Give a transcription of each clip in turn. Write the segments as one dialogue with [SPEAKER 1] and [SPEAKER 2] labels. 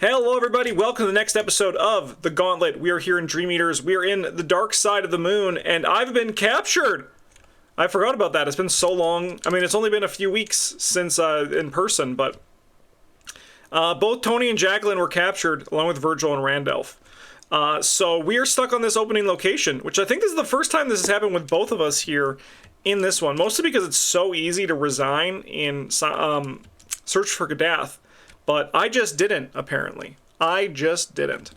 [SPEAKER 1] Hello everybody, welcome to the next episode of the Gauntlet. We are here in Dream Eaters. We are in the dark side of the moon, and I've been captured! I forgot about that. It's been so long. I mean, it's only been a few weeks since in person, but both Tony and Jacqueline were captured, along with Virgil and Randolph. So we are stuck on this opening location, which I think this is the first time this has happened with both of us here in this one, mostly because it's so easy to resign in Search for Gadath. But I just didn't, apparently. I just didn't.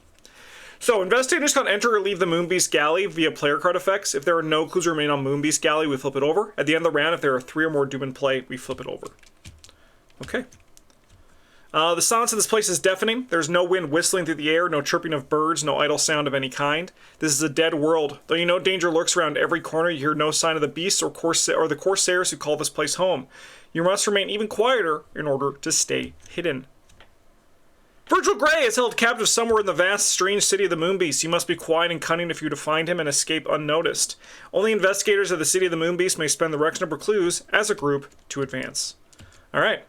[SPEAKER 1] So, investigators can enter or leave the Moonbeast Galley via player card effects. If there are no clues remain on Moonbeast Galley, we flip it over. At the end of the round, if there are 3 or more doom in play, we flip it over. Okay. The silence of this place is deafening. There's no wind whistling through the air, no chirping of birds, no idle sound of any kind. This is a dead world. Though you know danger lurks around every corner, you hear no sign of the beasts or the corsairs who call this place home. You must remain even quieter in order to stay hidden. Virgil Gray is held captive somewhere in the vast, strange city of the Moonbeast. You must be quiet and cunning if you are to find him and escape unnoticed. Only investigators of the city of the Moonbeast may spend the Rex number clues as a group to advance. Alright.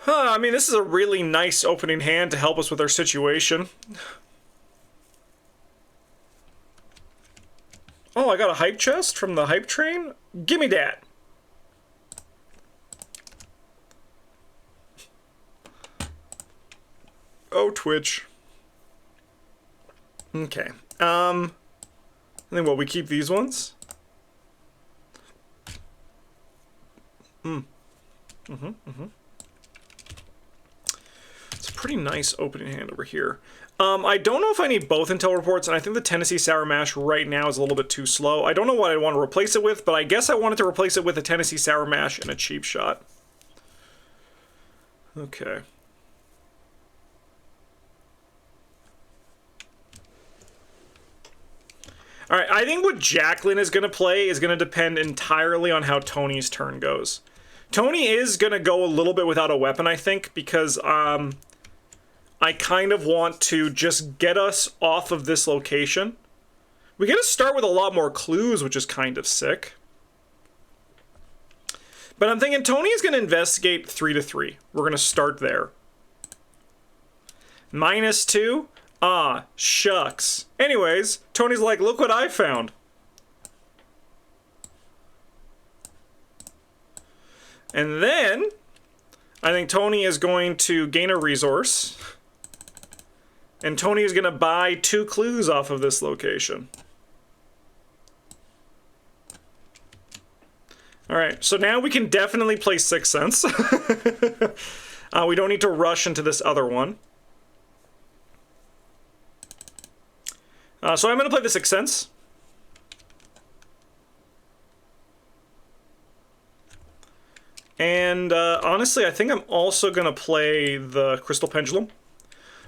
[SPEAKER 1] I mean, this is a really nice opening hand to help us with our situation. Oh, I got a hype chest from the hype train? Gimme that! Oh, Twitch. Okay. I think, well, we keep these ones? It's a pretty nice opening hand over here. I don't know if I need both intel reports, and I think the Tennessee Sour Mash right now is a little bit too slow. I don't know what I want to replace it with, but I guess I wanted to replace it with a Tennessee Sour Mash and a cheap shot. Okay. Alright, I think what Jacqueline is going to play is going to depend entirely on how Tony's turn goes. Tony is going to go a little bit without a weapon, I think, because, I kind of want to just get us off of this location. We get to start with a lot more clues, which is kind of sick. But I'm thinking Tony is going to investigate 3 to 3. We're going to start there. -2? Ah, shucks. Anyways, Tony's like, look what I found. And then, I think Tony is going to gain a resource. And Tony is going to buy 2 clues off of this location. Alright, so now we can definitely play Sixth Sense. We don't need to rush into this other one. So I'm going to play the Sixth Sense. And honestly, I think I'm also going to play the Crystal Pendulum.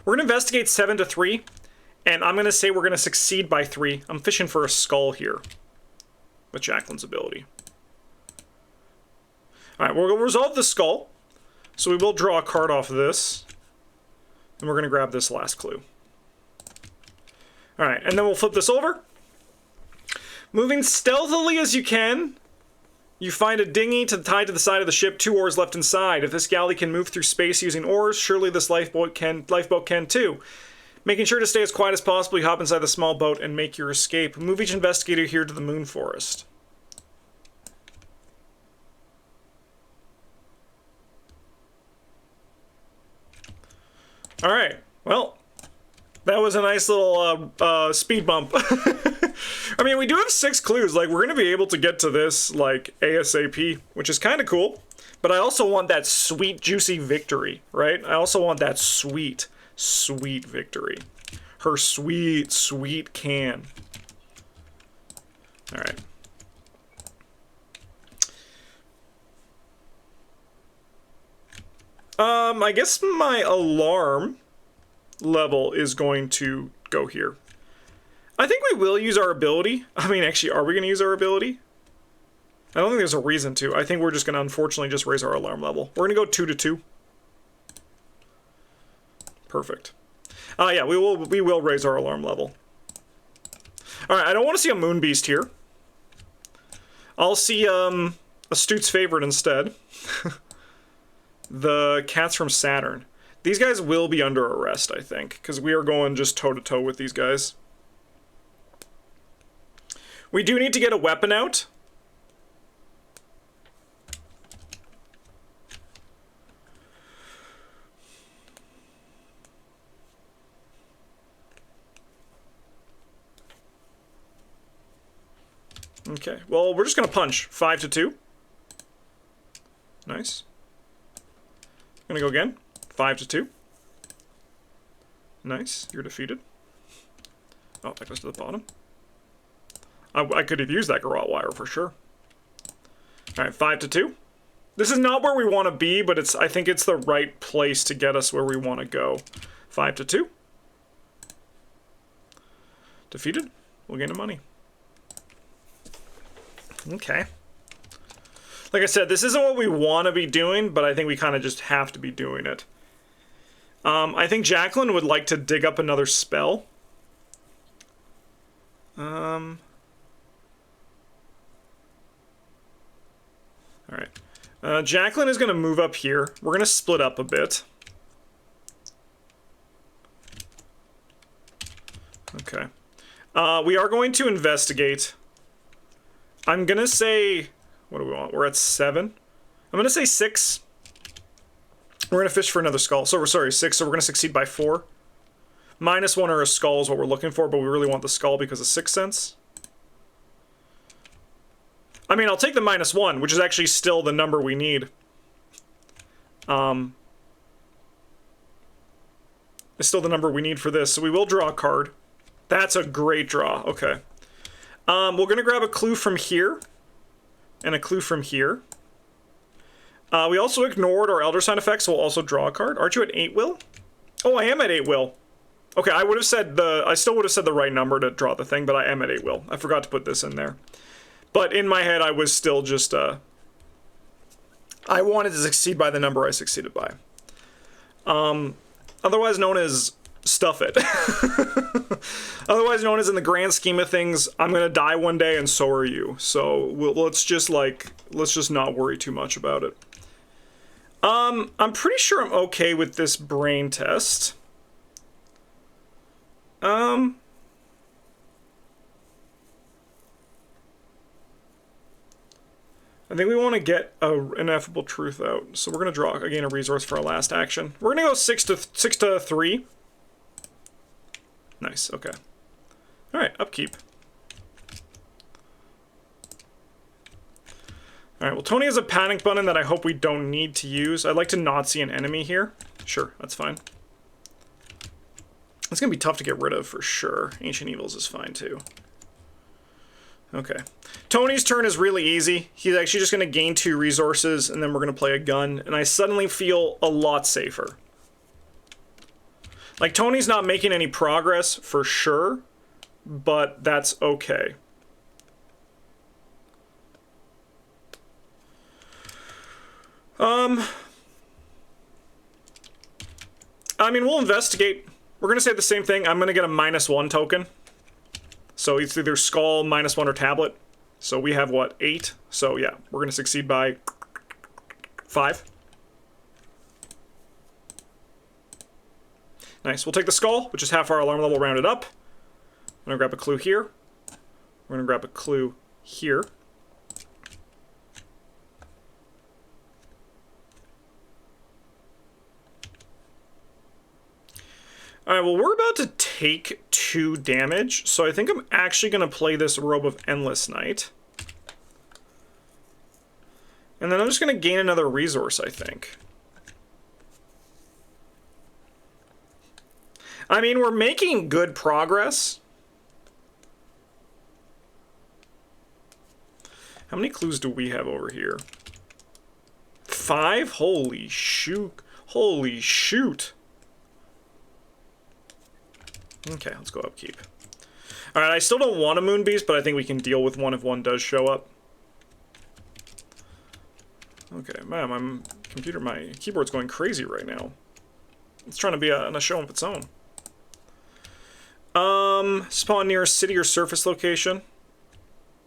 [SPEAKER 1] We're going to investigate 7 to 3, and I'm going to say we're going to succeed by 3. I'm fishing for a skull here with Jacqueline's ability. Alright, we'll resolve the skull, so we will draw a card off of this, and we're going to grab this last clue. Alright, and then we'll flip this over. Moving stealthily as you can, you find a dinghy tied to the side of the ship, 2 oars left inside. If this galley can move through space using oars, surely this lifeboat can too. Making sure to stay as quiet as possible, you hop inside the small boat and make your escape. Move each investigator here to the Moon Forest. Alright, well, that was a nice little speed bump. I mean, we do have 6 clues. Like, we're going to be able to get to this, like, ASAP, which is kind of cool. But I also want that sweet, juicy victory, right? I also want that sweet, sweet victory. Her sweet, sweet can. All right. I guess my alarm level is going to go here. I think we will use our ability. I mean, actually, are we going to use our ability? I don't think there's a reason to. I think we're just going to, unfortunately, just raise our alarm level. We're going to go 2 to 2. Perfect. Yeah, we will raise our alarm level. All right, I don't want to see a moon beast here. I'll see Astute's favorite instead. The cats from Saturn. These guys will be under arrest, I think, because we are going just toe-to-toe with these guys. We do need to get a weapon out. Okay, well, we're just going to punch. 5-2. Nice. Gonna go again. 5-2. Nice, you're defeated. Oh, that goes to the bottom. I could have used that garrote wire for sure. Alright, 5-2. This is not where we want to be, but I think it's the right place to get us where we want to go. 5-2. Defeated. We'll gain the money. Okay. Like I said, this isn't what we want to be doing, but I think we kind of just have to be doing it. I think Jacqueline would like to dig up another spell. Alright. Jacqueline is going to move up here. We're going to split up a bit. Okay. We are going to investigate. I'm going to say... What do we want? We're at 7. I'm going to say 6. We're going to fish for another skull. So we're sorry, 6. So we're going to succeed by 4. -1 or a skull is what we're looking for, but we really want the skull because of 6 cents. I mean, I'll take the -1, which is actually still the number we need. It's still the number we need for this, so we will draw a card. That's a great draw. Okay. We're going to grab a clue from here. And a clue from here. We also ignored our Elder Sign effect, so we'll also draw a card. Aren't you at 8 will? Oh, I am at 8 will. Okay, I would have said I still would have said the right number to draw the thing, but I am at 8 will. I forgot to put this in there. But in my head, I was still just, I wanted to succeed by the number I succeeded by. Otherwise known as stuff it. Otherwise known as, in the grand scheme of things, I'm gonna die one day and so are you. So let's just not worry too much about it. I'm pretty sure I'm okay with this brain test. I think we want to get an ineffable truth out, so we're gonna draw again a resource for our last action. We're gonna go 6 to 3. Nice, okay. Alright, upkeep. Alright, well, Tony has a panic button that I hope we don't need to use. I'd like to not see an enemy here. Sure, that's fine. It's gonna be tough to get rid of for sure. Ancient Evils is fine too. Okay. Tony's turn is really easy. He's actually just gonna gain 2 resources, and then we're gonna play a gun, and I suddenly feel a lot safer. Like, Tony's not making any progress, for sure, but that's okay. I mean, we'll investigate. We're going to say the same thing. I'm going to get a -1 token. So it's either skull, -1, or tablet. So we have, what, 8? So, yeah, we're going to succeed by 5. Nice. We'll take the skull, which is half our alarm level rounded up. I'm going to grab a clue here. We're going to grab a clue here. Alright, well, we're about to take 2 damage, so I think I'm actually going to play this Robe of Endless Night. And then I'm just going to gain another resource, I think. I mean, we're making good progress. How many clues do we have over here? 5? Holy shoot. Holy shoot. Okay, let's go upkeep. Alright, I still don't want a Moon Beast, but I think we can deal with one if one does show up. Okay, man, my keyboard's going crazy right now. It's trying to be on a show of its own. Spawn near a city or surface location.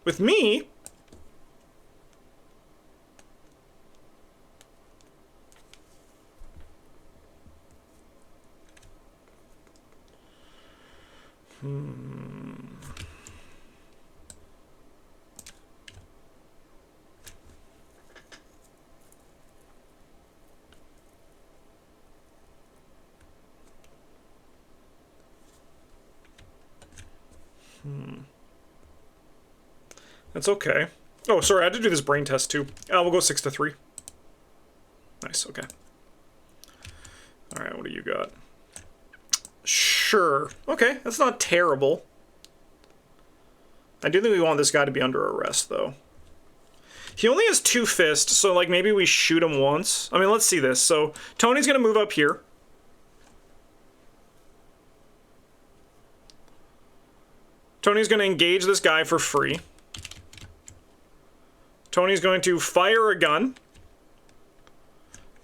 [SPEAKER 1] With me, That's okay. Oh, sorry, I had to do this brain test too. We'll go 6 to 3. Nice, okay. Alright, what do you got? Sure. Okay, that's not terrible. I do think we want this guy to be under arrest, though. He only has 2 fists, so, like, maybe we shoot him once. I mean, let's see this. So, Tony's gonna move up here. Tony's gonna engage this guy for free. Tony's going to fire a gun.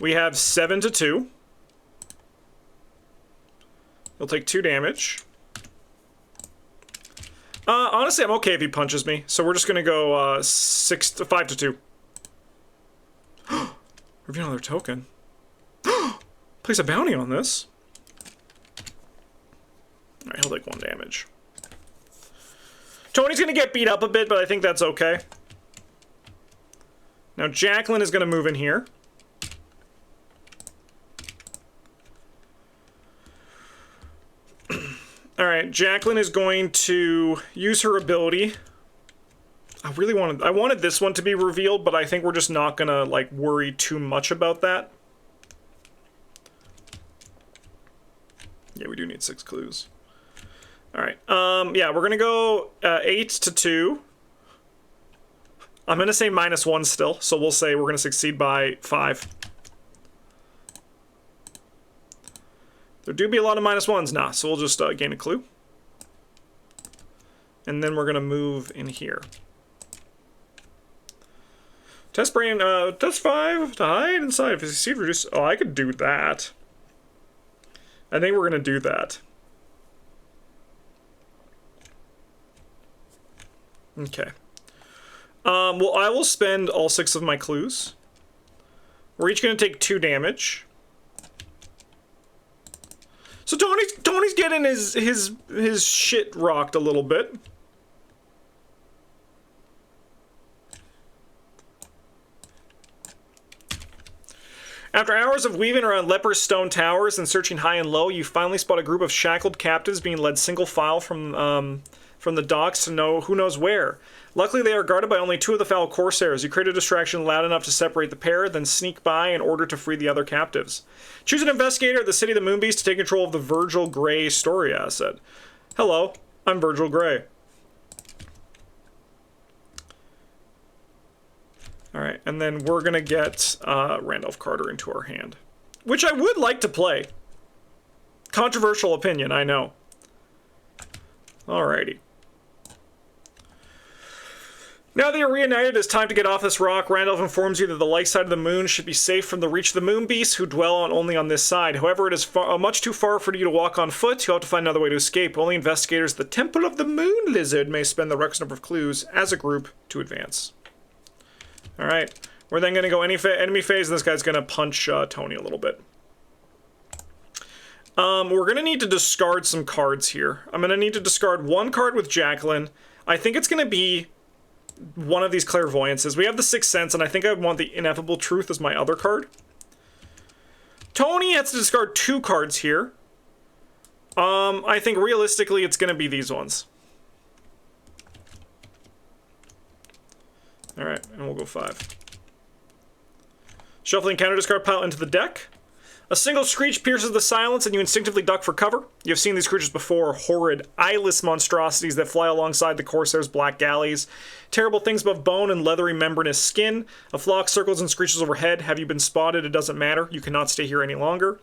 [SPEAKER 1] We have 7 to 2. He'll take 2 damage. Honestly, I'm okay if he punches me. So we're just gonna go 5 to 2. Review another token. Place a bounty on this. Alright, he'll take 1 damage. Tony's gonna get beat up a bit, but I think that's okay. Now Jacqueline is gonna move in here. Alright, Jacqueline is going to use her ability. I wanted this one to be revealed, but I think we're just not gonna, like, worry too much about that. Yeah, we do need 6 clues. Alright, yeah, we're gonna go 8 to 2. I'm gonna say -1 still, so we'll say we're gonna succeed by 5. There do be a lot of -1s. Nah, so we'll just gain a clue. And then we're gonna move in here. Test brain, test 5 to hide inside. If you succeed, reduce. Oh, I could do that. I think we're gonna do that. Okay. Well, I will spend all 6 of my clues. We're each gonna take 2 damage. So Tony's getting his shit rocked a little bit. After hours of weaving around leprous stone towers and searching high and low, you finally spot a group of shackled captives being led single file from the docks to who knows where. Luckily, they are guarded by only 2 of the foul corsairs. You create a distraction loud enough to separate the pair, then sneak by in order to free the other captives. Choose an investigator at the City of the Moonbeast to take control of the Virgil Gray story asset. Hello, I'm Virgil Gray. Alright, and then we're gonna get Randolph Carter into our hand. Which I would like to play. Controversial opinion, I know. Alrighty. Now that you're reunited, it's time to get off this rock. Randolph informs you that the light side of the moon should be safe from the reach of the moon beasts who dwell only on this side. However, it is much too far for you to walk on foot. You'll have to find another way to escape. Only investigators at the Temple of the Moon Lizard may spend the requisite number of clues as a group to advance. Alright, we're then going to go enemy phase, and this guy's going to punch Tony a little bit. We're going to need to discard some cards here. I'm going to need to discard 1 card with Jacqueline. I think it's going to be one of these clairvoyances. We have the Sixth Sense, and I think I want the Ineffable Truth as my other card. Tony has to discard 2 cards here. I think realistically it's going to be these ones. Alright, and we'll go 5. Shuffling counter discard pile into the deck. A single screech pierces the silence and you instinctively duck for cover. You have seen these creatures before, horrid, eyeless monstrosities that fly alongside the Corsair's black galleys. Terrible things above bone and leathery membranous skin. A flock circles and screeches overhead. Have you been spotted? It doesn't matter. You cannot stay here any longer.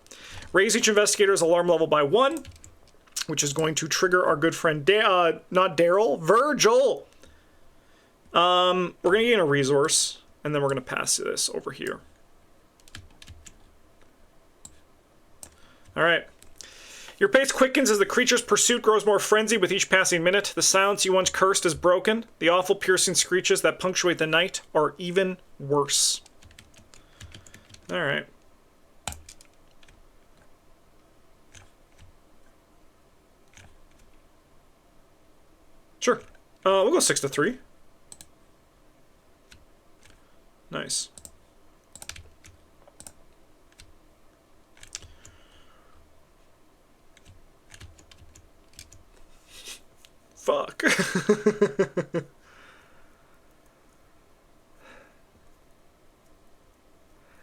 [SPEAKER 1] Raise each investigator's alarm level by 1, which is going to trigger our good friend, not Daryl, Virgil! We're going to gain a resource, and then we're going to pass this over here. Alright. Your pace quickens as the creature's pursuit grows more frenzied with each passing minute. The silence you once cursed is broken. The awful piercing screeches that punctuate the night are even worse. Alright. Sure. We'll go 6 to 3. Nice. Fuck.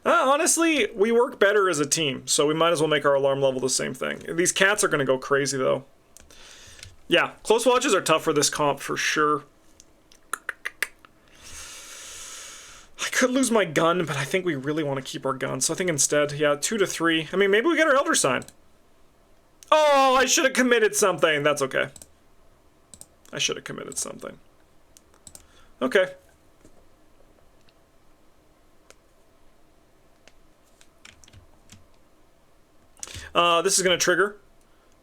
[SPEAKER 1] Honestly, we work better as a team, so we might as well make our alarm level the same thing. These cats are going to go crazy, though. Yeah, close watches are tough for this comp, for sure. I could lose my gun, but I think we really want to keep our gun, so I think instead, yeah, 2 to 3. I mean, maybe we get our Elder Sign. Oh, I should have committed something. That's okay. I should have committed something. Okay. This is going to trigger.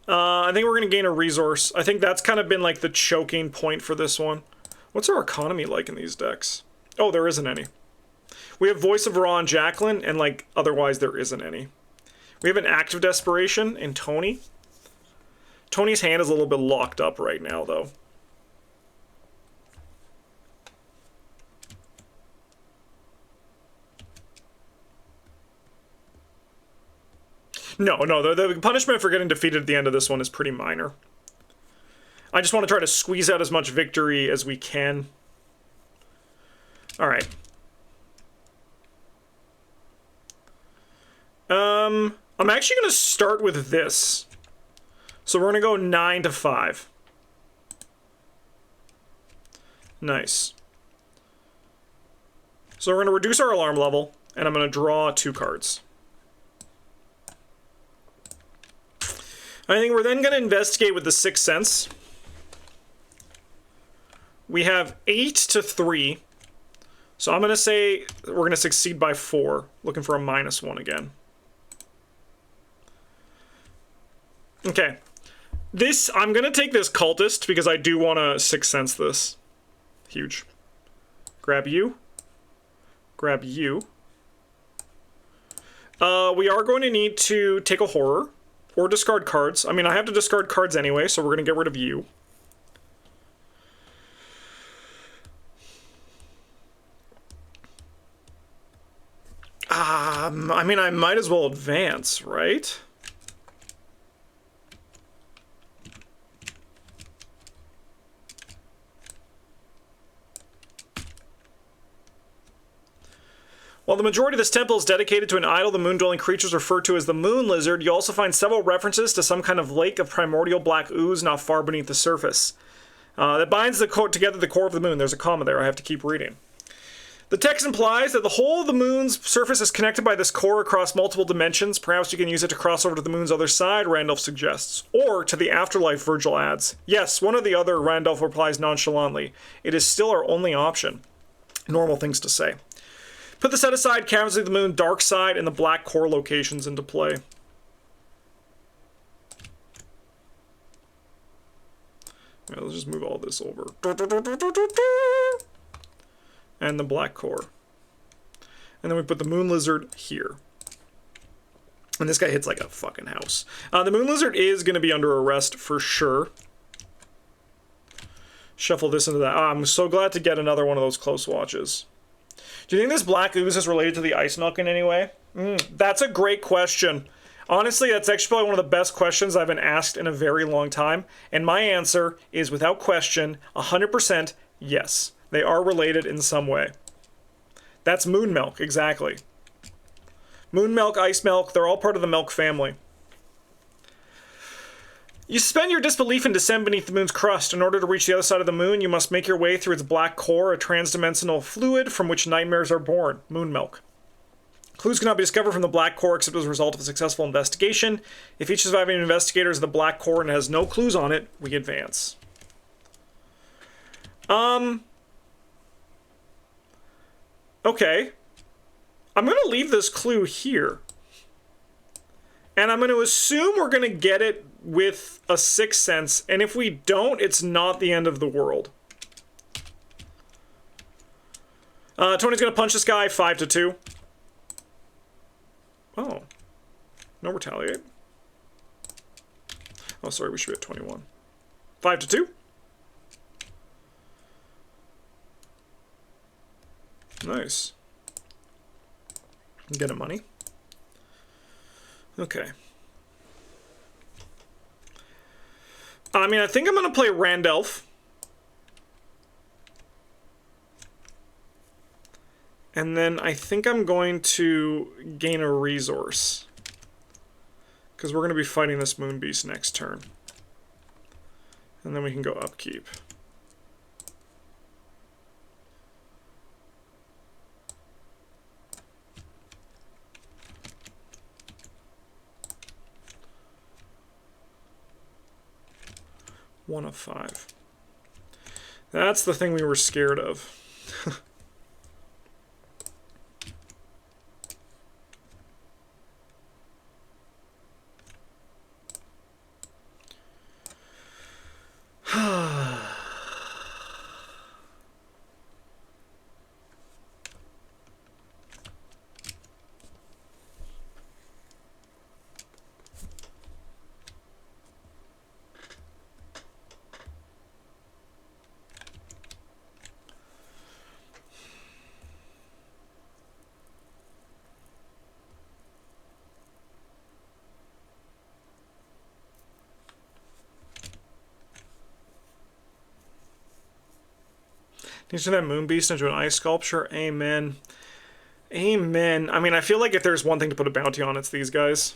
[SPEAKER 1] I think we're going to gain a resource. I think that's kind of been like the choking point for this one. What's our economy like in these decks? Oh, there isn't any. We have Voice of Ra and Jacqueline, and like otherwise there isn't any. We have an Active Desperation in Tony. Tony's hand is a little bit locked up right now, though. No, the punishment for getting defeated at the end of this one is pretty minor. I just want to try to squeeze out as much victory as we can. Alright. I'm actually going to start with this. So we're going to go 9 to 5. Nice. So we're going to reduce our alarm level, and I'm going to draw 2 cards. I think we're then going to investigate with the Sixth Sense. We have 8 to 3. So I'm going to say we're going to succeed by 4. Looking for a -1 again. Okay. I'm going to take this Cultist because I do want to Sixth Sense this. Huge. Grab you. Grab you. We are going to need to take a Horror. Or discard cards. I mean, I have to discard cards anyway, so we're going to get rid of you. I mean, I might as well advance, right? While the majority of this temple is dedicated to an idol the moon-dwelling creatures referred to as the moon lizard, you also find several references to some kind of lake of primordial black ooze not far beneath the surface. That binds together the core of the moon. There's a comma there. I have to keep reading. The text implies that the whole of the moon's surface is connected by this core across multiple dimensions. Perhaps you can use it to cross over to the moon's other side, Randolph suggests. Or to the afterlife, Virgil adds. Yes, one or the other, Randolph replies nonchalantly. It is still our only option. Normal things to say. Put the set aside, caverns of the moon, dark side, and the black core locations into play. Yeah, let's just move all this over. And the black core. And then we put the moon lizard here. And this guy hits like a fucking house. The moon lizard is going to be under arrest for sure. Shuffle this into that. I'm so glad to get another one of those close watches. Do you think this black ooze is related to the ice milk in any way? That's a great question. Honestly, that's actually probably one of the best questions I've been asked in a very long time. And my answer is, without question, 100% yes. They are related in some way. That's moon milk, exactly. Moon milk, ice milk, they're all part of the milk family. You suspend your disbelief and descend beneath the moon's crust. In order to reach the other side of the moon, you must make your way through its black core, a transdimensional fluid from which nightmares are born. Moon milk. Clues cannot be discovered from the black core except as a result of a successful investigation. If each surviving investigator is the black core and has no clues on it, we advance. Okay. I'm going to leave this clue here. And I'm going to assume we're going to get it with a Sixth Sense, and if we don't, it's not the end of the world. Tony's going to punch this guy 5 to 2. Oh. No retaliate. Oh, sorry, we should be at 21. 5 to 2. Nice. Get a money. Okay. I mean, I think I'm going to play Randolph. And then I think I'm going to gain a resource. Because we're going to be fighting this Moon Beast next turn. And then we can go upkeep. One of 5. That's the thing we were scared of. Needs to turn that Moon Beast into an ice sculpture. Amen. Amen. I mean, I feel like if there's one thing to put a bounty on, it's these guys.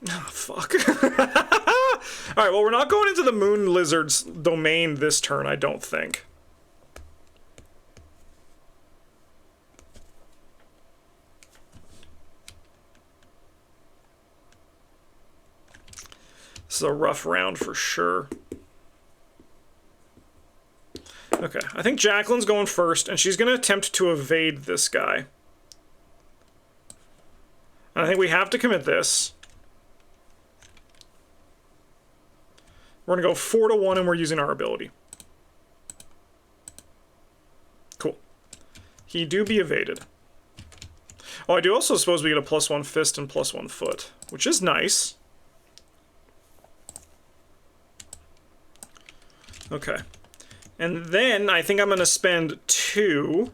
[SPEAKER 1] Oh, fuck. Alright, well, we're not going into the Moon Lizard's domain this turn, I don't think. This is a rough round for sure. Okay, I think Jacqueline's going first, and she's going to attempt to evade this guy. And I think we have to commit this. We're going to go 4 to 1, and we're using our ability. Cool. He do be evaded. Oh, I do also suppose we get a +1 fist and +1 foot, which is nice. Okay. And then I think I'm going to spend 2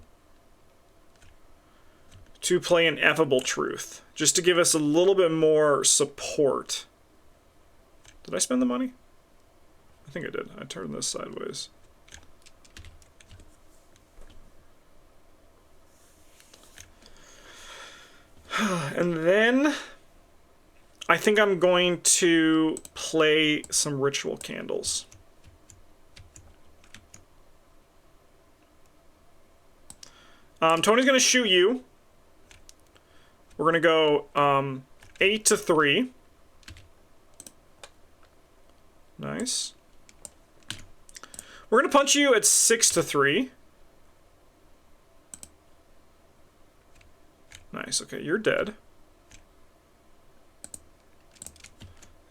[SPEAKER 1] to play Ineffable Truth, just to give us a little bit more support. Did I spend the money? I think I did. I turned this sideways. And then I think I'm going to play some Ritual Candles. Tony's going to shoot you. We're going to go 8 to 3. Nice. We're going to punch you at 6 to 3. Nice. Okay, you're dead.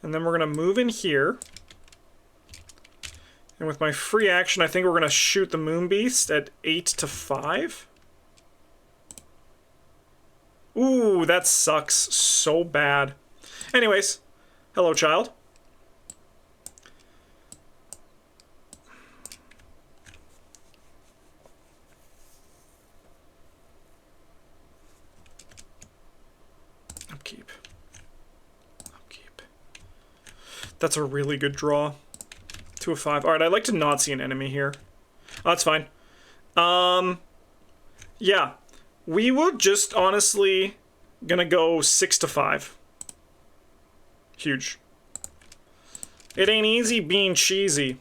[SPEAKER 1] And then we're going to move in here. And with my free action, I think we're going to shoot the Moon Beast at 8 to 5. Ooh, that sucks so bad. Anyways, hello, child. Upkeep. Upkeep. That's a really good draw. 2 of 5. Alright, I'd like to not see an enemy here. Oh, that's fine. Yeah. We will just honestly gonna go 6 to 5. Huge. It ain't easy being cheesy.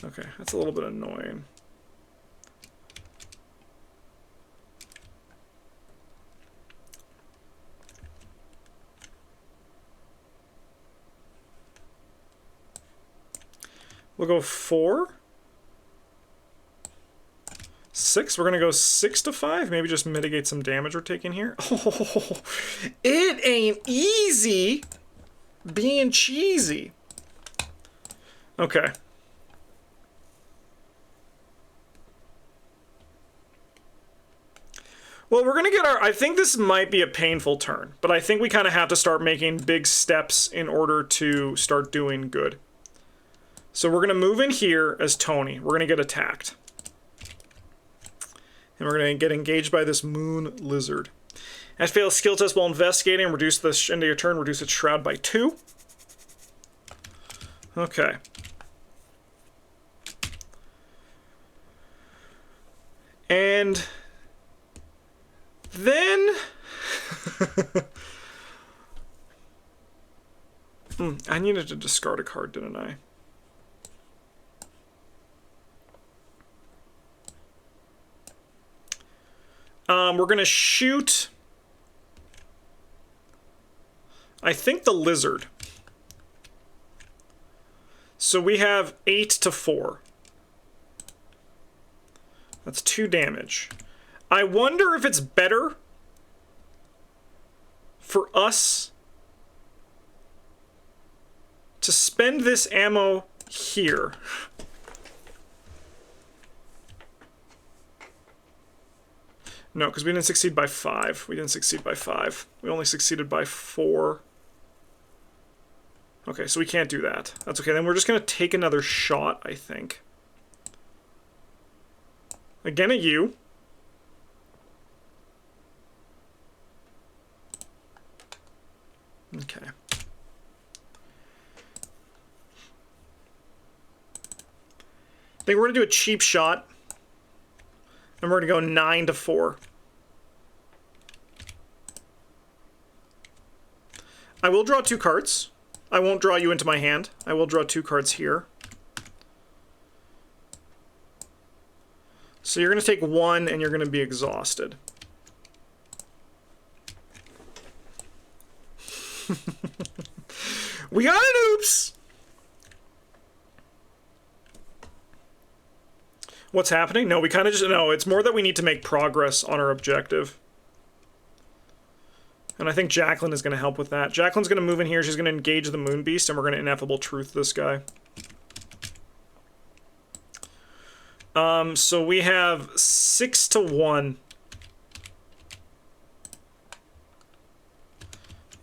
[SPEAKER 1] Okay, that's a little bit annoying. We'll go 4. 6. We're going to go 6 to 5. Maybe just mitigate some damage we're taking here. Oh, it ain't easy being cheesy. Okay. Well, we're going to get our... I think this might be a painful turn, but I think we kind of have to start making big steps in order to start doing good. So we're going to move in here as Tony. We're going to get attacked. And we're going to get engaged by this moon lizard. As fail a skill test while investigating, reduce the end of your turn, reduce its shroud by 2. Okay. And then I needed to discard a card, didn't I? We're gonna shoot, I think, the lizard. So we have 8 to 4. That's 2 damage. I wonder if it's better for us to spend this ammo here. No, because we didn't succeed by 5. We didn't succeed by 5. We only succeeded by 4. Okay, so we can't do that. That's okay. Then we're just going to take another shot, I think. Again at you. Okay. I think we're going to do a cheap shot. And we're going to go 9 to 4. I will draw 2 cards. I won't draw you into my hand. I will draw 2 cards here. So you're going to take 1 and you're going to be exhausted. We got an oops! What's happening? No, we kind of just... No, it's more that we need to make progress on our objective. And I think Jacqueline is going to help with that. Jacqueline's going to move in here. She's going to engage the Moon Beast, and we're going to Ineffable Truth this guy. So we have 6 to 1.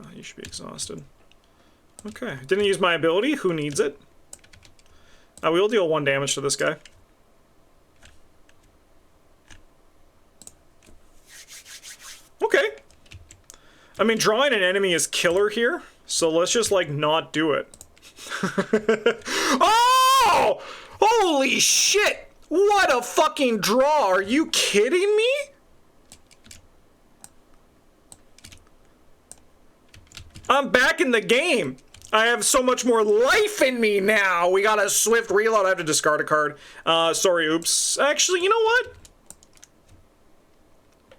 [SPEAKER 1] Oh, you should be exhausted. Okay. Didn't use my ability. Who needs it? I will deal 1 damage to this guy. Okay. I mean, drawing an enemy is killer here, so let's just, like, not do it. Oh! Holy shit! What a fucking draw! Are you kidding me? I'm back in the game! I have so much more life in me now! We got a swift reload. I have to discard a card. Sorry, oops. Actually, you know what?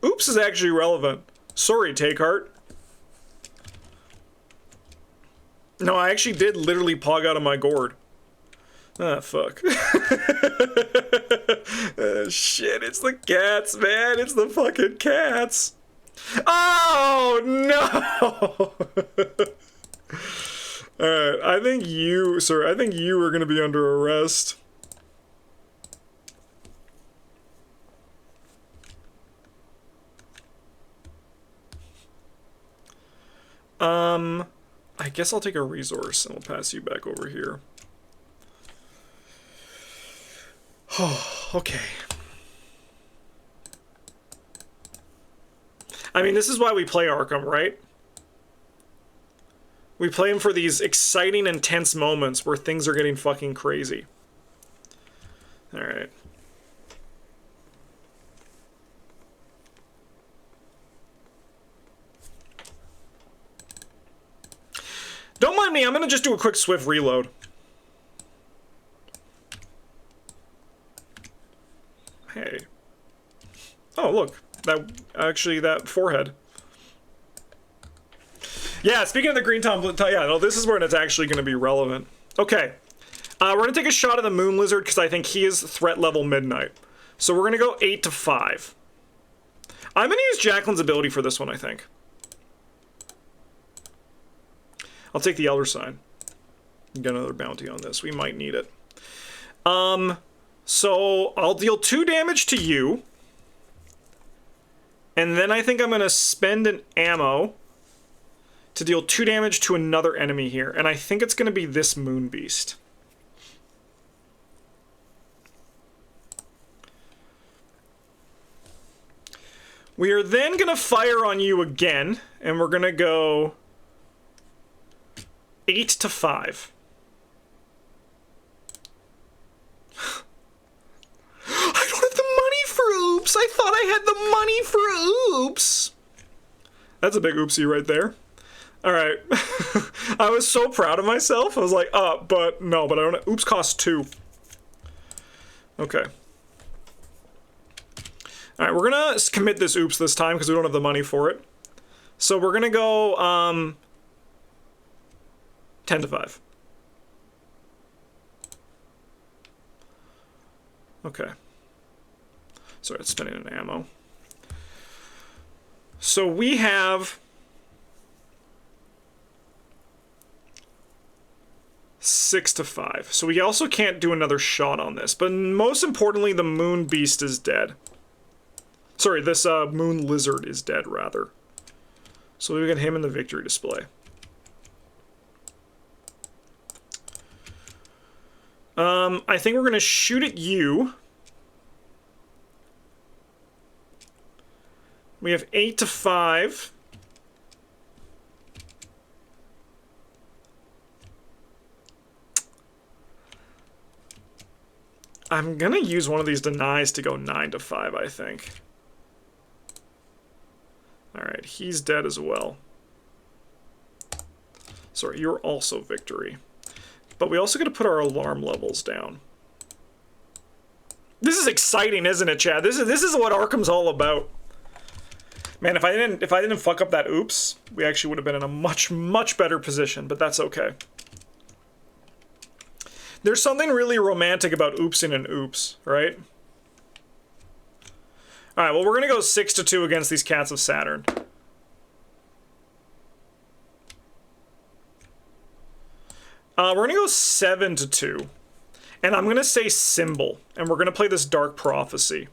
[SPEAKER 1] Oops is actually relevant. Sorry, Takeheart. No, I actually did literally pog out of my gourd. Ah, fuck. Shit, it's the cats, man. It's the fucking cats. Oh, no! Alright, I think you, sir, I think you are gonna be under arrest. I guess I'll take a resource and we'll pass you back over here. Oh, okay. I mean, this is why we play Arkham, right? We play him for these exciting, intense moments where things are getting fucking crazy. Alright. Don't mind me, I'm gonna just do a quick swift reload. Hey. Oh, look. That forehead. Yeah, speaking of the green Tom, yeah, no, this is where it's actually gonna be relevant. Okay. We're gonna take a shot at the Moon Lizard because I think he is threat level midnight. So we're gonna go 8 to 5. I'm gonna use Jacqueline's ability for this one, I think. I'll take the Elder Sign. Get another bounty on this. We might need it. So I'll deal 2 damage to you. And then I think I'm going to spend an ammo to deal 2 damage to another enemy here. And I think it's going to be this Moon Beast. We are then going to fire on you again, and we're going to go 8 to 5. I don't have the money for oops. I thought I had the money for oops. That's a big oopsie right there. All right. I was so proud of myself. I was like, but no, but I don't. Oops costs 2. Okay. All right, we're gonna commit this oops this time because we don't have the money for it. So we're gonna go 10 to 5. Okay. Sorry, it's spending an ammo. So we have 6 to 5. So we also can't do another shot on this. But most importantly, the moon beast is dead. Sorry, this moon lizard is dead, rather. So we get him in the victory display. I think we're going to shoot at you. We have 8 to 5. I'm going to use one of these denies to go 9 to 5, I think. Alright, he's dead as well. Sorry, you're also victory. But we also got to put our alarm levels down. This is exciting, isn't it, Chad? This is what Arkham's all about. Man, if I didn't fuck up that oops, we actually would have been in a much better position, but that's okay. There's something really romantic about oopsing an oops, right? All right, well, we're going to go 6 to 2 against these Cats of Saturn. We're going to go 7 to 2. And I'm going to say symbol. And we're going to play this Dark Prophecy.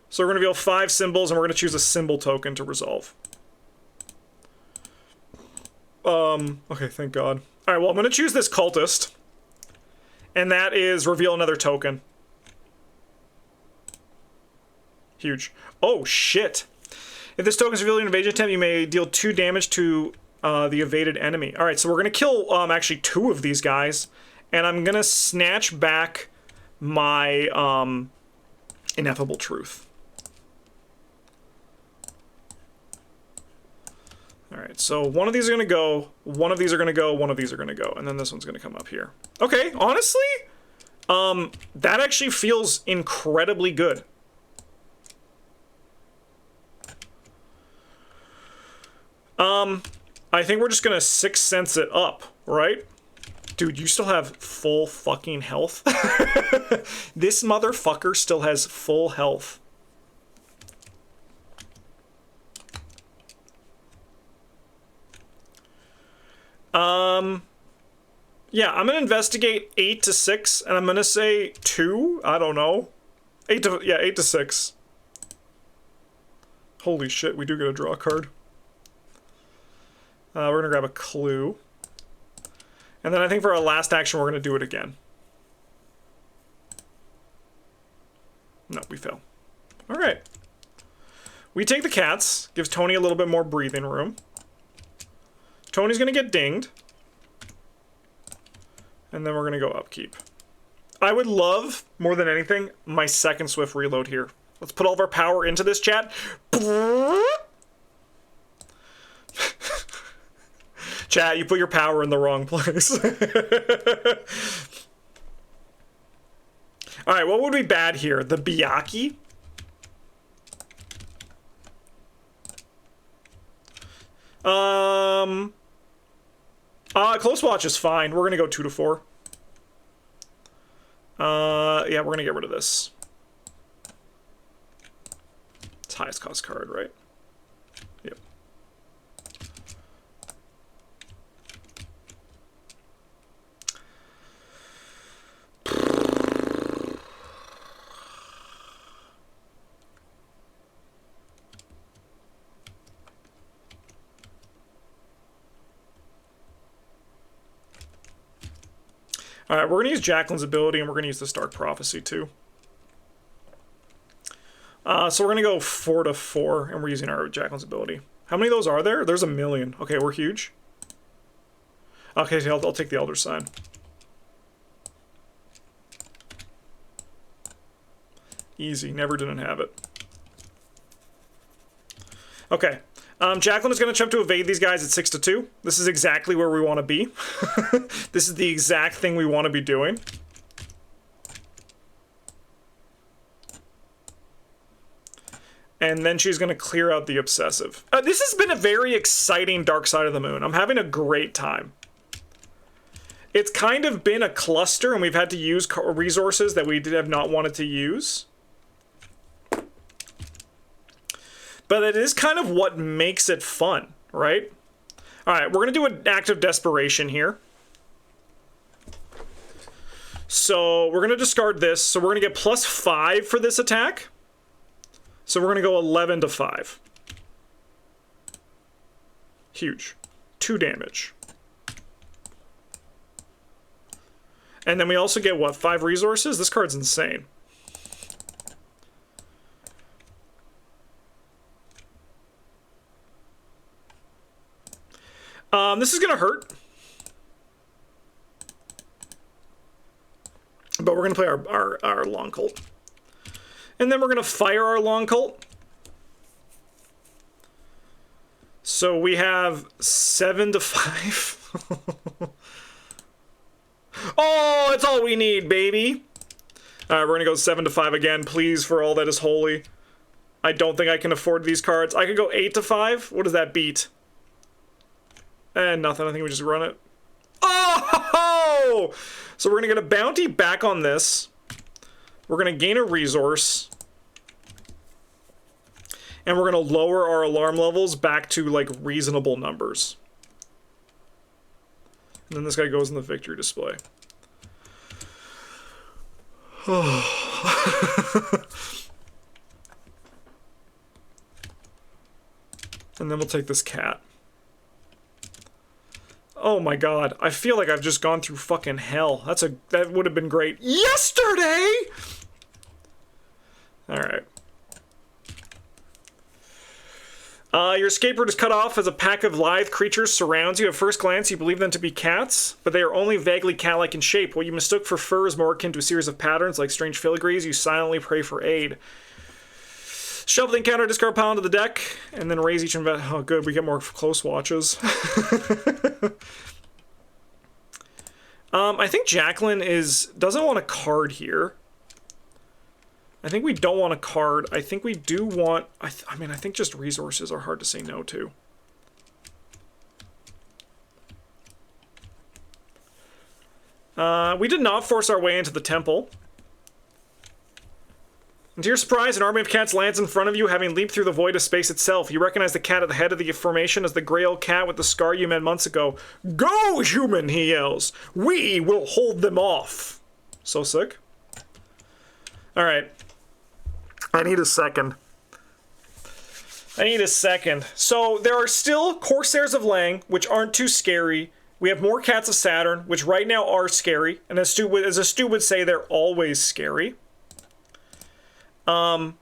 [SPEAKER 1] So we're going to reveal 5 symbols, and we're going to choose a symbol token to resolve. Okay, thank God. All right, well, I'm going to choose this cultist. And that is reveal another token. Huge. Oh, shit. If this token is revealed in an invasion attempt, you may deal 2 damage to the evaded enemy. All right, so we're going to kill actually 2 of these guys. And I'm going to snatch back my ineffable truth. All right, so one of these are going to go, one of these are going to go, one of these are going to go, and then this one's going to come up here. Okay, honestly, that actually feels incredibly good. I think we're just gonna 6th sense it up, right? Dude, you still have full fucking health? This motherfucker still has full health. Yeah, I'm gonna investigate 8 to 6, and I'm gonna say 2, I don't know. 8 to 6. Holy shit, we do get to draw a card. We're going to grab a clue. And then I think for our last action, we're going to do it again. No, we fail. All right. We take the cats. Gives Tony a little bit more breathing room. Tony's going to get dinged. And then we're going to go upkeep. I would love, more than anything, my second swift reload here. Let's put all of our power into this, chat. Chat, you put your power in the wrong place. Alright, what would be bad here? The Byakhee? Close watch is fine. We're gonna go 2 to 4. Yeah, we're gonna get rid of this. It's highest cost card, right? Yep. Alright, we're going to use Jacqueline's ability, and we're going to use this Dark Prophecy, too. So we're going to go 4 to 4, and we're using our Jacqueline's ability. How many of those are there? There's a million. Okay, we're huge. Okay, so I'll take the Elder Sign. Easy. Never didn't have it. Okay. Jacqueline is going to attempt to evade these guys at 6 to 2. This is exactly where we want to be. This is the exact thing we want to be doing. And then she's going to clear out the Obsessive. This has been a very exciting Dark Side of the Moon. I'm having a great time. It's kind of been a cluster, and we've had to use resources that we have not wanted to use. But it is kind of what makes it fun, right? All right, we're going to do an act of desperation here. So we're going to discard this. So we're going to get +5 for this attack. So we're going to go 11 to 5. Huge. 2 damage. And then we also get, what, 5 resources? This card's insane. This is going to hurt. But we're going to play our Long Colt. And then we're going to fire our Long Colt. So we have 7 to 5. Oh, it's all we need, baby. All right, we're going to go 7 to 5 again, please, for all that is holy. I don't think I can afford these cards. I could go 8 to 5. What does that beat? Nothing. I think we just run it. Oh! So we're going to get a bounty back on this. We're going to gain a resource. And we're going to lower our alarm levels back to, like, reasonable numbers. And then this guy goes in the victory display. And then we'll take this cat. Oh my god, I feel like I've just gone through fucking hell. That would have been great yesterday! Alright. Your escape route is cut off as a pack of lithe creatures surrounds you. At first glance, you believe them to be cats, but they are only vaguely cat-like in shape. What you mistook for fur is more akin to a series of patterns, like strange filigrees. You silently pray for aid. Shuffle the encounter, discard pile into the deck, and then raise each invest. Oh, good, we get more close watches. I think Jacqueline doesn't want a card here. I think we don't want a card. I think we do want... I mean, I think just resources are hard to say no to. We did not force our way into the temple. And to your surprise, an army of cats lands in front of you, having leaped through the void of space itself. You recognize the cat at the head of the formation as the Grail cat with the scar you met months ago. Go, human, he yells. We will hold them off. So sick. All right. I need a second. So there are still Corsairs of Lang, which aren't too scary. We have more Cats of Saturn, which right now are scary. And as Stu would say, they're always scary. And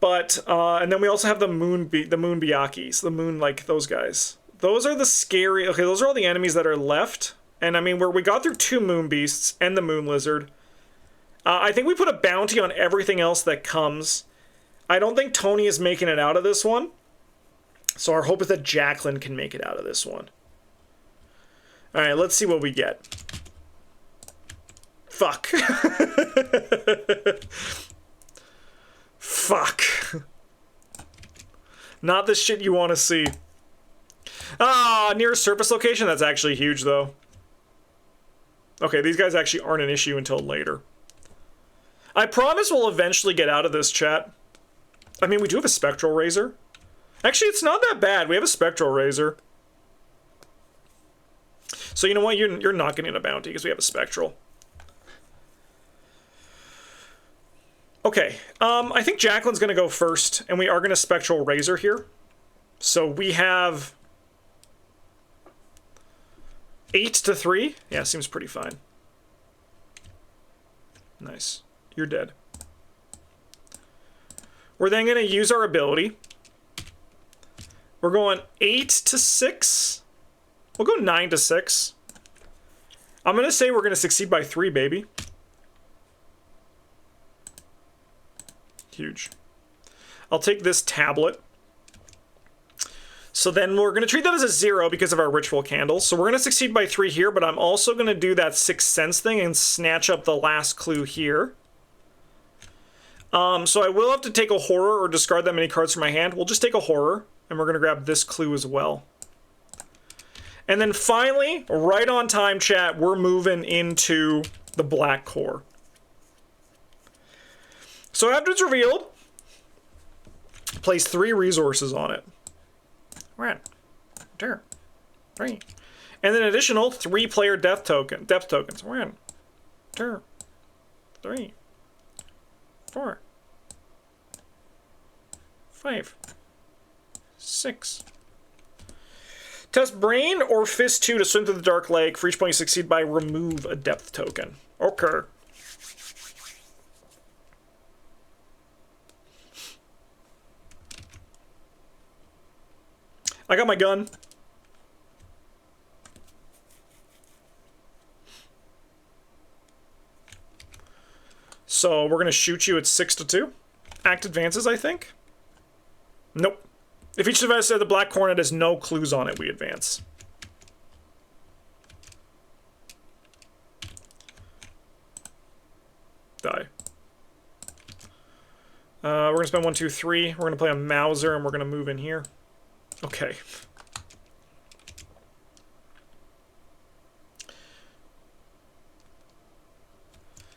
[SPEAKER 1] then we also have the Moon Byakis, the Moon, like, those guys. Those are the scary... Okay, those are all the enemies that are left. And, I mean, we got through 2 Moon Beasts and the Moon Lizard. I think we put a bounty on everything else that comes. I don't think Tony is making it out of this one. So our hope is that Jacqueline can make it out of this one. Alright, let's see what we get. Fuck. Fuck. Not the shit you want to see. Nearest surface location? That's actually huge, though. Okay, these guys actually aren't an issue until later. I promise we'll eventually get out of this, chat. I mean, we do have a Spectral Razor. Actually, it's not that bad. We have a Spectral Razor. So you know what? You're not getting a bounty because we have a Spectral. Okay, I think Jacqueline's going to go first, and we are going to Spectral Razor here. So we have 8 to 3. Yeah, seems pretty fine. Nice. You're dead. We're then going to use our ability. We're going 8 to 6. We'll go 9 to 6. I'm going to say we're going to succeed by 3, baby. Huge. I'll take this tablet. So then we're going to treat that as a 0 because of our ritual candles. So we're going to succeed by 3 here, but I'm also going to do that Sixth Sense thing and snatch up the last clue here. So I will have to take a horror or discard that many cards from my hand. We'll just take a horror, and we're going to grab this clue as well. And then finally, right on time, chat, we're moving into the black core. So after it's revealed, place 3 resources on it. Right. There. 3. And then additional 3-player depth tokens. Right. 2, 3, 4, 5, 6. Test Brain or Fist 2 to swim through the Dark Lake. For each point you succeed by, remove a depth token. Okay. I got my gun. So we're going to shoot you at 6 to 2. Act advances, I think. Nope. If each device at the Black Hornet has no clues on it, we advance. Die. We're going to spend 1, 2, 3. We're going to play a Mauser, and we're going to move in here. Okay.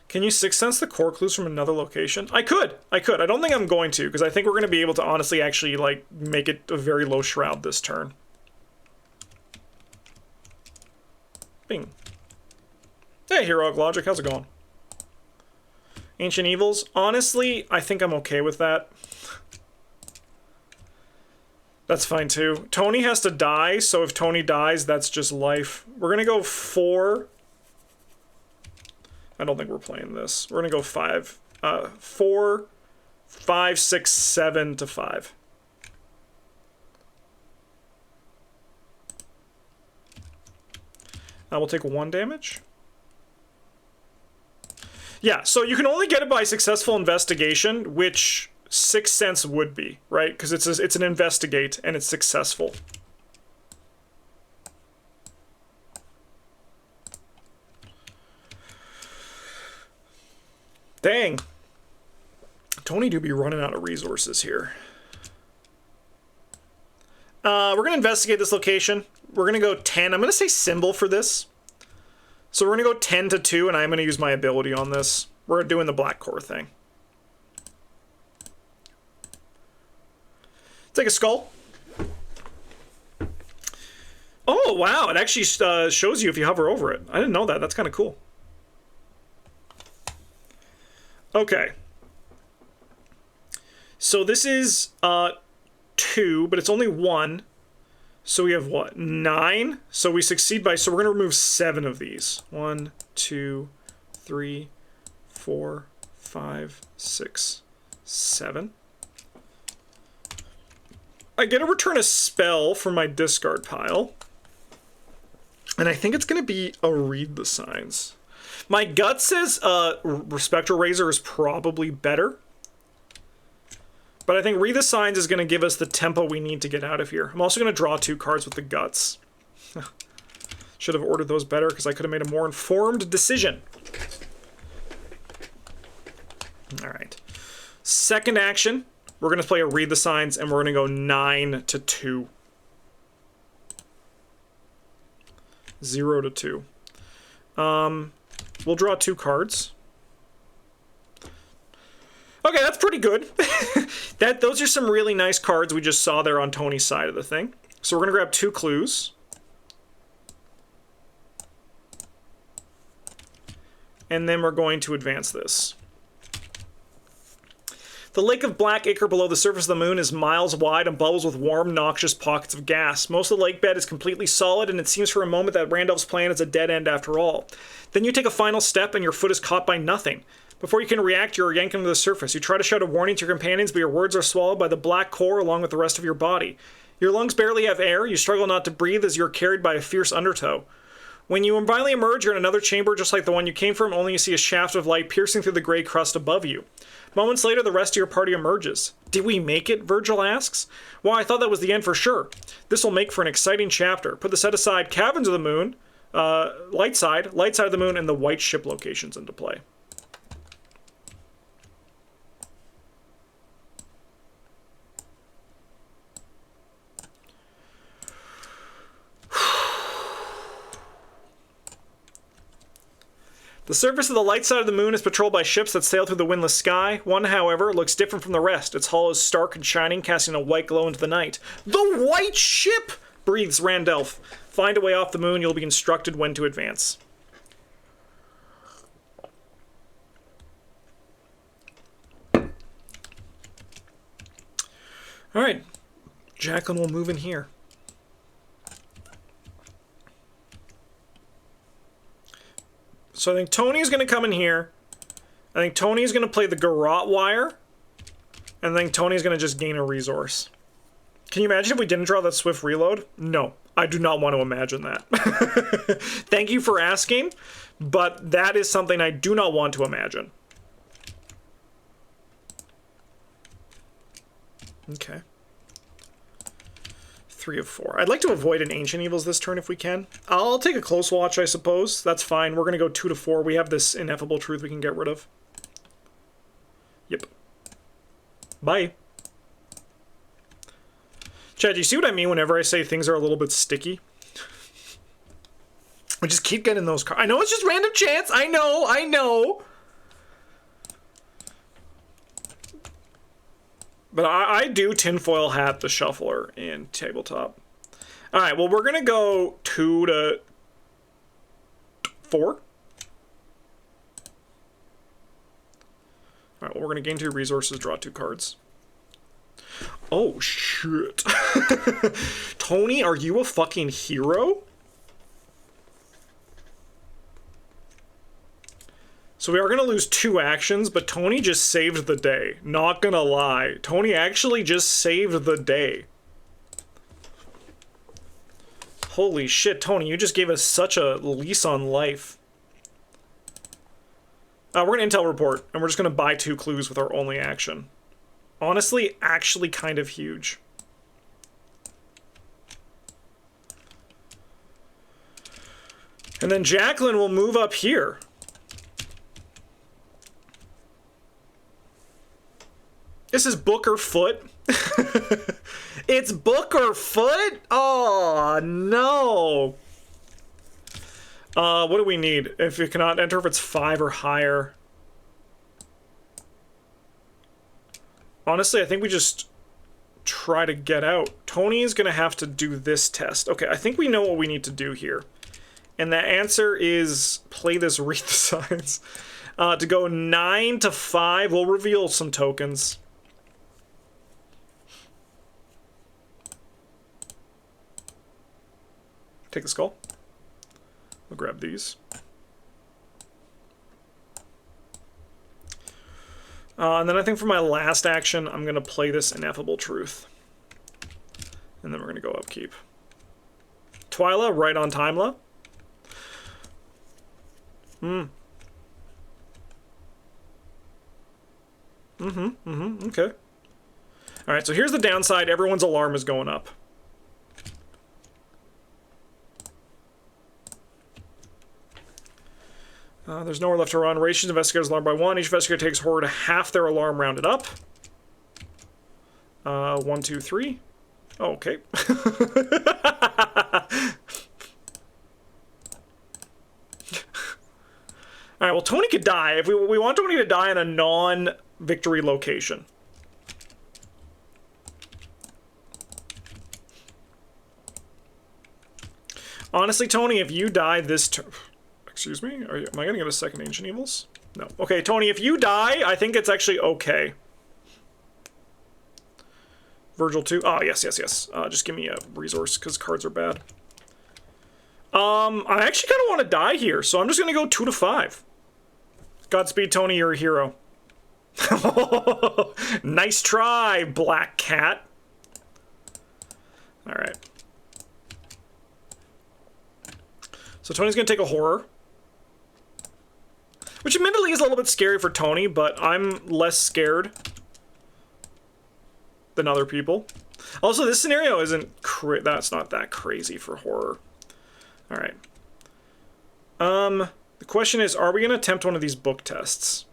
[SPEAKER 1] Can you Sixth Sense the core clues from another location? I could. I don't think I'm going to, because I think we're going to be able to honestly actually, like, make it a very low shroud this turn. Bing. Hey, Heroic Logic, how's it going? Ancient Evils. Honestly, I think I'm okay with that. That's fine, too. Tony has to die, so if Tony dies, that's just life. We're going to go 4... I don't think we're playing this. We're going to go 5. 4, 5, 6, 7 to 5. We'll take 1 damage. Yeah, so you can only get it by successful investigation, which Sixth Sense would be, right? Because it's an investigate, and it's successful. Dang. Tony do be running out of resources here. We're going to investigate this location. We're going to go 10. I'm going to say symbol for this. So we're going to go 10 to 2, and I'm going to use my ability on this. We're doing the black core thing. Take a skull. Oh, wow. It actually shows you if you hover over it. I didn't know that. That's kind of cool. Okay. So this is 2, but it's only 1. So we have what? 9? So we succeed by... So we're going to remove 7 of these. 1, 2, 3, 4, 5, 6, 7. I get to return a spell from my discard pile. And I think it's going to be a Read the Signs. My gut says Spectral Razor is probably better. But I think Read the Signs is going to give us the tempo we need to get out of here. I'm also going to draw 2 cards with the guts. Should have ordered those better because I could have made a more informed decision. Alright. Second action, we're going to play a Read the Signs, and we're going to go 9 to 2. 0 to 2. We'll draw 2 cards. Okay, that's pretty good. Those are some really nice cards we just saw there on Tony's side of the thing. So we're going to grab 2 clues. And then we're going to advance this. The lake of Black Acre below the surface of the moon is miles wide and bubbles with warm, noxious pockets of gas. Most of the lake bed is completely solid, and it seems for a moment that Randolph's plan is a dead end after all. Then you take a final step, and your foot is caught by nothing. Before you can react, you're yanked into the surface. You try to shout a warning to your companions, but your words are swallowed by the black core along with the rest of your body. Your lungs barely have air. You struggle not to breathe as you're carried by a fierce undertow. When you finally emerge, you're in another chamber just like the one you came from, only you see a shaft of light piercing through the gray crust above you. Moments later, the rest of your party emerges. Did we make it? Virgil asks. Well, I thought that was the end for sure. This will make for an exciting chapter. Put the set aside Caverns of the Moon, light side of the moon, and the white ship locations into play. The surface of the light side of the moon is patrolled by ships that sail through the windless sky. One, however, looks different from the rest. Its hull is stark and shining, casting a white glow into the night. The white ship! Breathes Randolph. Find a way off the moon. You'll be instructed when to advance. Alright. Jacqueline will move in here. So I think Tony's going to come in here. I think Tony's going to play the garrote wire. And I think Tony's going to just gain a resource. Can you imagine if we didn't draw that swift reload? No, I do not want to imagine that. Thank you for asking, but that is something I do not want to imagine. Okay. 3 of 4. I'd like to avoid an Ancient Evils this turn if we can. I'll take a Close Watch, I suppose. That's fine. We're going to go 2 to 4. We have this Ineffable Truth we can get rid of. Yep. Bye. Chad, do you see what I mean whenever I say things are a little bit sticky? We just keep getting those cards. I know it's just random chance. I know. But I do tinfoil hat the shuffler in tabletop. All right, well, we're going to go 2 to 4. All right, well, we're going to gain 2 resources, draw 2 cards. Oh, shit. Tony, are you a fucking hero? So we are going to lose 2 actions, but Tony just saved the day. Not gonna lie. Tony actually just saved the day. Holy shit, Tony, you just gave us such a lease on life. We're going to intel report, and we're just going to buy 2 clues with our only action. Honestly, actually kind of huge. And then Jacqueline will move up here. This is book or foot. It's book or foot? Oh, no. What do we need? If you cannot enter, if it's 5 or higher. Honestly, I think we just try to get out. Tony is going to have to do this test. Okay, I think we know what we need to do here. And the answer is play this Read the Signs. To go 9 to 5, we'll reveal some tokens. Take the skull. We'll grab these. And then I think for my last action, I'm going to play this Ineffable Truth. And then we're going to go upkeep. Twyla, right on Timela. Okay. Alright, so here's the downside. Everyone's alarm is going up. There's nowhere left to run. Rations investigators alarmed by 1. Each investigator takes horror to half their alarm rounded up. 1, 2, 3. Oh, okay. Alright, well, Tony could die. If we want Tony to die in a non-victory location. Honestly, Tony, if you die this turn... Excuse me? Am I going to get a second Ancient Evils? No. Okay, Tony, if you die, I think it's actually okay. Virgil 2. Oh, yes. Just give me a resource, because cards are bad. I actually kind of want to die here, so I'm just going to go 2 to 5. Godspeed, Tony, you're a hero. Nice try, Black Cat. Alright. So Tony's gonna take a horror. Which admittedly is a little bit scary for Tony, but I'm less scared than other people. Also, this scenario isn't that's not that crazy for horror. Alright. The question is, are we gonna attempt one of these book tests?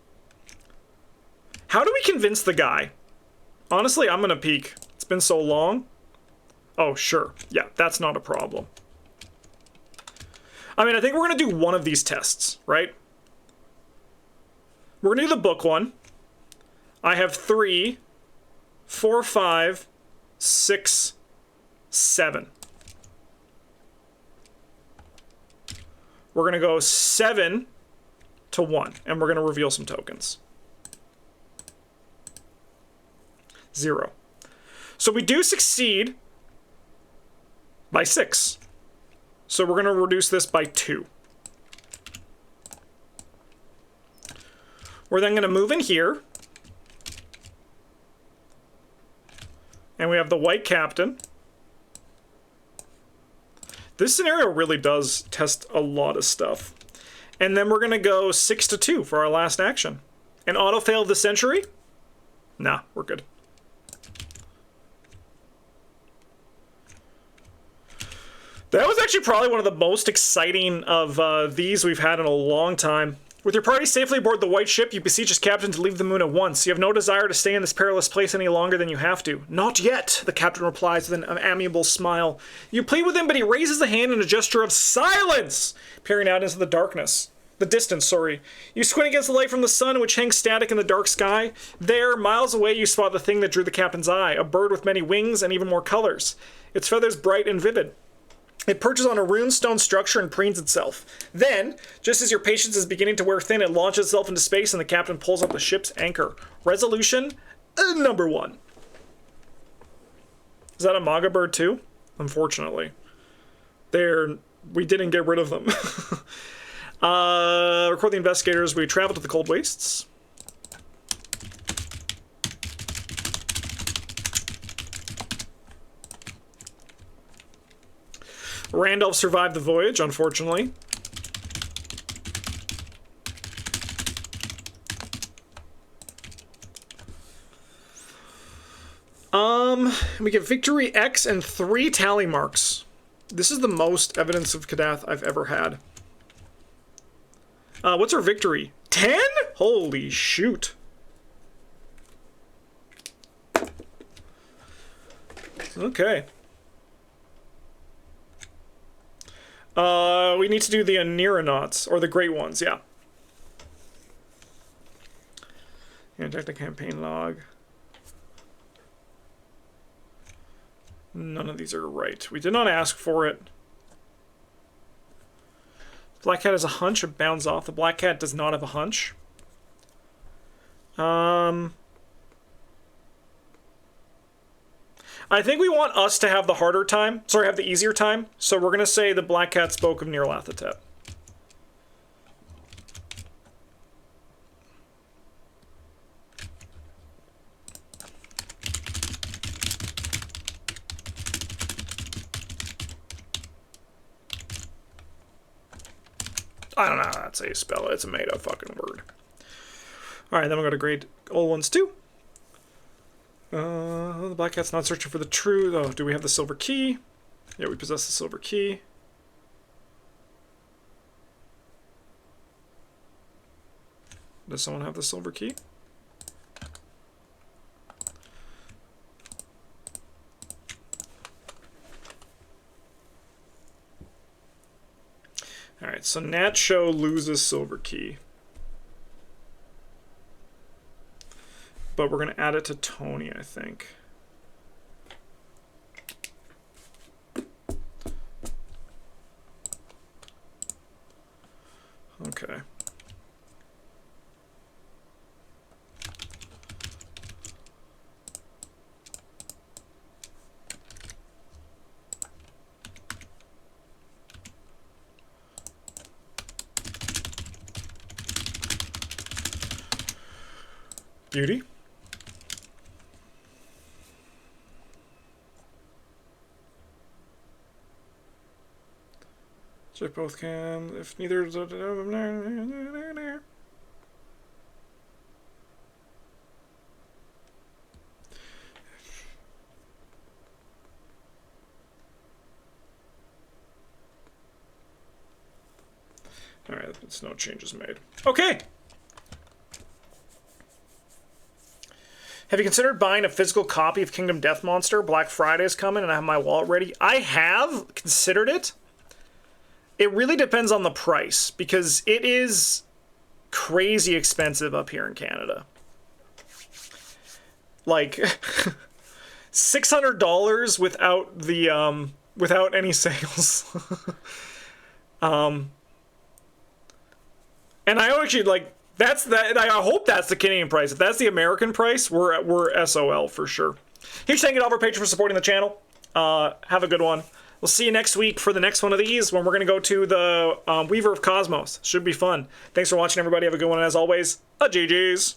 [SPEAKER 1] How do we convince the guy? Honestly, I'm gonna peek. It's been so long. Oh, sure. Yeah, that's not a problem. I mean, I think we're gonna do one of these tests, right? We're gonna do the book one. I have 3, 4, 5, 6, 7. We're gonna go 7 to 1, and we're gonna reveal some tokens. 0. So we do succeed by 6. So we're gonna reduce this by 2. We're then gonna move in here. And we have the white captain. This scenario really does test a lot of stuff. And then we're gonna go 6 to 2 for our last action. An auto fail of the century? Nah, we're good. That was actually probably one of the most exciting of these we've had in a long time. With your party safely aboard the white ship, you beseech his captain to leave the moon at once. You have no desire to stay in this perilous place any longer than you have to. Not yet, the captain replies with an amiable smile. You plead with him, but he raises a hand in a gesture of silence, peering out into the darkness. The distance, sorry. You squint against the light from the sun, which hangs static in the dark sky. There, miles away, you spot the thing that drew the captain's eye, a bird with many wings and even more colors. Its feathers bright and vivid. It perches on a runestone structure and preens itself. Then, just as your patience is beginning to wear thin, it launches itself into space and the captain pulls up the ship's anchor. Resolution number 1. Is that a Maga bird too? Unfortunately. We didn't get rid of them. Record the investigators. We travel to the cold wastes. Randolph survived the voyage, unfortunately. We get victory X and 3 tally marks. This is the most evidence of Kadath I've ever had. What's our victory? 10? Holy shoot. Okay. We need to do the Anironauts, or the Great Ones, yeah. Check the campaign log. None of these are right. We did not ask for it. Black Cat has a hunch, it bounds off. The Black Cat does not have a hunch. I think we want us to have the harder time. Sorry, have the easier time. So we're going to say the Black Cat spoke of Nyarlathotep. I don't know how that's how you spell it. It's a made-up fucking word. Alright, then we'll go to Great Old Ones 2. The Black Cat's not searching for the truth. Oh, do we have the silver key? Yeah, we possess the silver key. Does someone have the silver key? Alright, so Nat Show loses silver key. But we're going to add it to Tony, I think. Okay. Beauty. Check both can, if neither. Alright, there's no changes made. Okay! Have you considered buying a physical copy of Kingdom Death Monster? Black Friday is coming and I have my wallet ready. I have considered it. It really depends on the price, because it is crazy expensive up here in Canada. Like, $600 without the, without any sales. And I actually, like, that's that. I hope that's the Canadian price. If that's the American price, we're SOL for sure. Huge thank you to all of our patrons for supporting the channel. Have a good one. We'll see you next week for the next one of these, when we're going to go to the Weaver of Cosmos. Should be fun. Thanks for watching, everybody. Have a good one. And as always, a GG's.